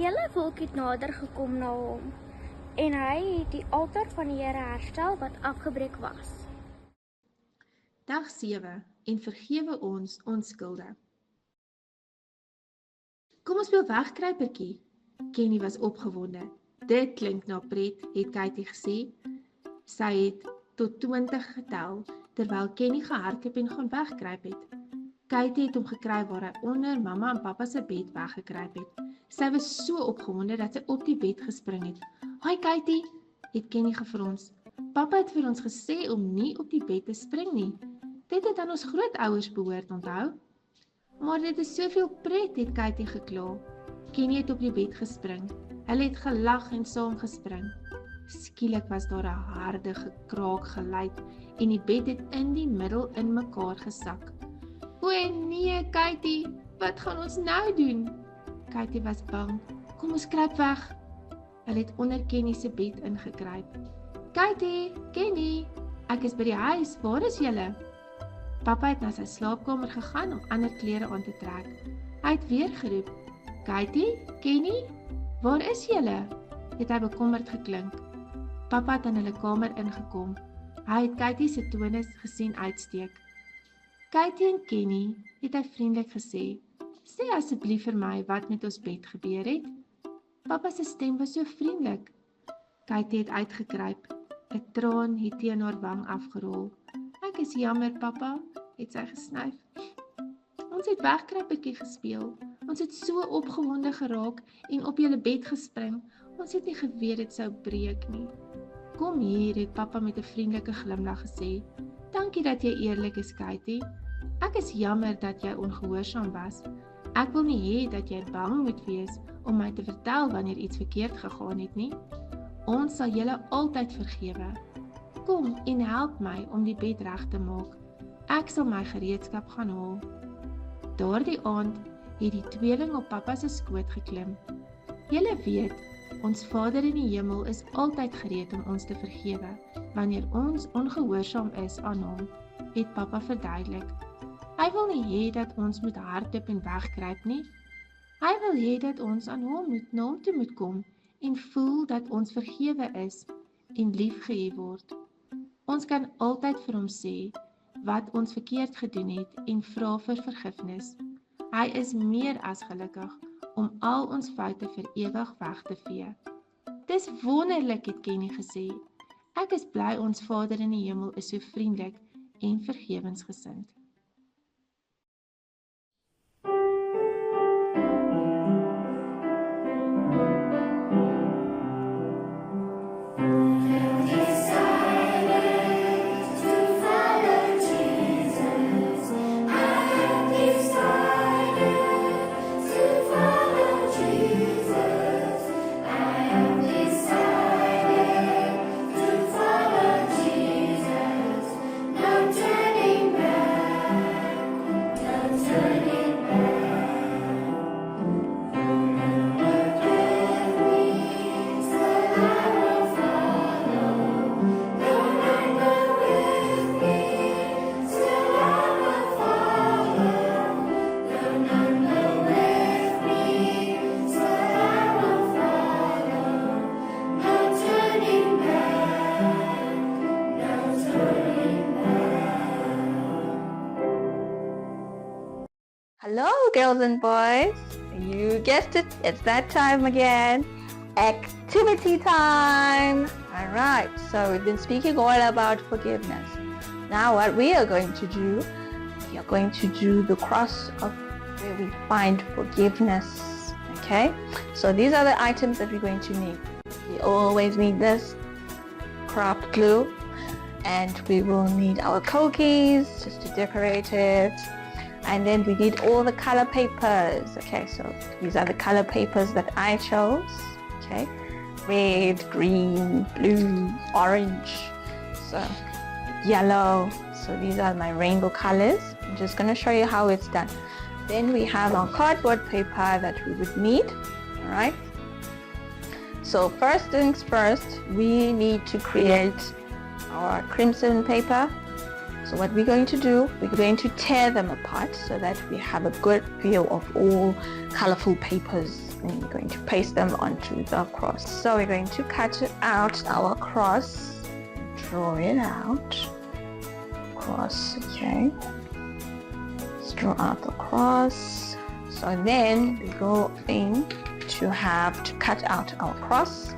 hele volk het nader gekom na hom en hy het die altaar van die Here herstel wat afgebreek was. Dag 7 en vergewe ons ons skulde. Kom ons speel wegkruipertjie. Kenny was opgewonde. Dit klink na pret, het Katie gesê. Sy het tot 20 getel, terwyl Kenny gehardloop en gaan wegkruip het. Katie het hom gekry waar hy onder mamma en pappa se bed weggekruip het. Sy was so opgewonde dat sy op die bed gespring het. "Hoi Katie," het Kenny gefrons. "Pappa het vir ons gesê om nie op die bed te spring nie. Dit het aan ons grootouers behoort, onthou." "Maar dit is soveel pret," het Katie gekla. Kenny het op die bed gespring. Hulle het gelag en saam gespring. Skielik was daar 'n harde gekraak geluid en die bed het in die middel in mekaar gesak. "O nee, Katie, wat gaan ons nou doen?" Katie was bang. "Kom ons kruip weg." Hulle het onder Kenny se bed ingekruip. "Katie, Kenny, ek is by die huis, waar is julle?" Pappa het na sy slaapkamer gegaan om ander klere aan te trek. Hy het weer geroep. "Katie, Kenny, waar is julle?" het hy bekommerd geklink. Pappa het in hulle kamer ingekom. Hy het Katie se tonus gesien uitsteek. "Katie en Kenny," het hy vriendelik gesê, "sê asseblief vir my wat met ons bed gebeur het." Pappa se stem was so vriendelik. Katie het uitgekruip. 'n traan het teen haar wang afgerol. "Ek is jammer, pappa," het sy gesnyf. "Ons het wegkruipertjie gespeel. Ons het so opgewonde geraak en op julle bed gespring. Ons het nie geweet dit sou breek nie." "Kom hier," het pappa met 'n vriendelike glimlag gesê. "Dankie dat jy eerlik is, Katie. Ek is jammer dat jy ongehoorsaam was. Ek wil nie hê dat jy bang moet wees om my te vertel wanneer iets verkeerd gegaan het nie. Ons sal julle altyd vergewe. Kom en help my om die bed reg te maak. Ek sal my gereedskap gaan haal." Daardie aand het die tweeling op pappa se skoot geklim. "Julle weet, ons Vader in die hemel is altyd gereed om ons te vergewe wanneer ons ongehoorsaam is aan hom," het pappa verduidelik. Hy wil nie hê dat ons moet hardloop en wegkruip nie. Hy wil hê dat ons aan hom toe moet kom en voel dat ons vergewe is en liefgehê word. Ons kan altyd vir hom sê wat ons verkeerd gedoen het en vra vir vergifnis. Hy is meer as gelukkig om al ons foute vir ewig weg te vee. "Dis wonderlik," het Kenny gesê. "Ek is bly ons Vader in die hemel is so vriendelik en vergewensgesind." Hello, girls and boys. You guessed it, it's that time again. Activity time. All right, so we've been speaking all about forgiveness. Now what we are going to do, we are going to do the cross of where we find forgiveness. Okay, so these are the items that we're going to need. We always need this, craft glue, and we will need our cookies just to decorate it. And then we need all the color papers. Okay, so these are the color papers that I chose. Okay, red, green, blue, orange, so yellow. So these are my rainbow colors. I'm just going to show you how it's done. Then we have our cardboard paper that we would need. All right. So first things first, we need to create our crimson paper. So what we're going to do, we're going to tear them apart so that we have a good view of all colorful papers. and we're going to paste them onto the cross. So we're going to cut out our cross, draw it out, cross, okay. Let's draw out the cross. So then we're going to have to cut out our cross.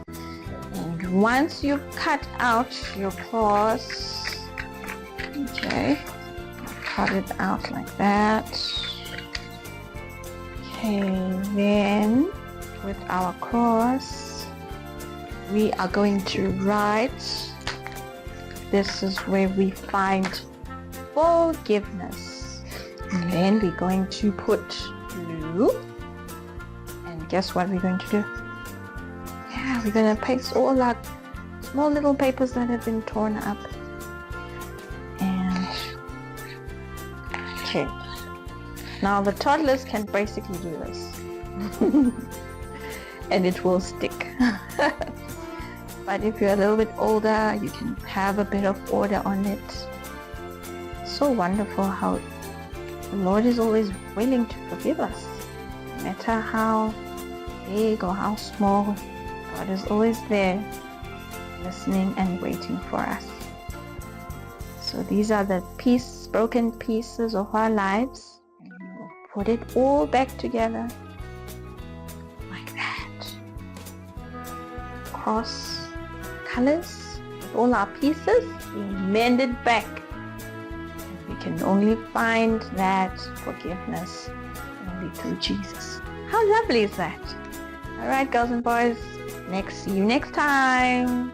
And once you cut out your cross, okay, cut it out like that. Okay, then with our cross, we are going to write, this is where we find forgiveness. And then we're going to put blue. And guess what we're going to do? Yeah, we're going to paste all our small little papers that have been torn up. And okay. Now the toddlers can basically do this. And it will stick. But if you're a little bit older, you can have a bit of order on it. So wonderful how the Lord is always willing to forgive us. No matter how big or how small, God is always there, listening and waiting for us. So these are the broken pieces of our lives. And we'll put it all back together like that. Cross colors with all our pieces, we mend it back. And we can only find that forgiveness only through Jesus. How lovely is that? Alright, girls and boys, see you next time.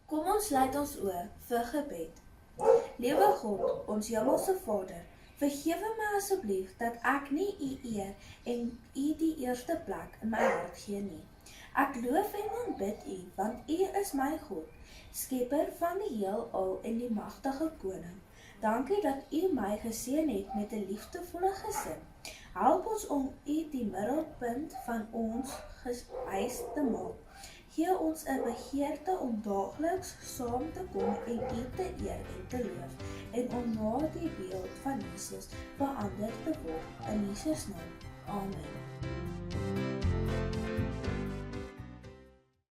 Kom ons sluit ons oë vir gebed. Liewe God, ons hemelse Vader, vergewe my asseblief dat ek nie U eer en U die eerste plek in my hart gee nie. Ek loof en aanbid U, want U is my God, skepper van die heelal en die magtige koning. Dankie dat U my geseën het met 'n liefdevolle gesin. Help ons om U die middelpunt van ons huis te maak. Gee ons 'n begeerte om daagliks saam te kom en U te eer en te loof en om na die beeld van Jesus verander te word. In Jesus naam. Amen.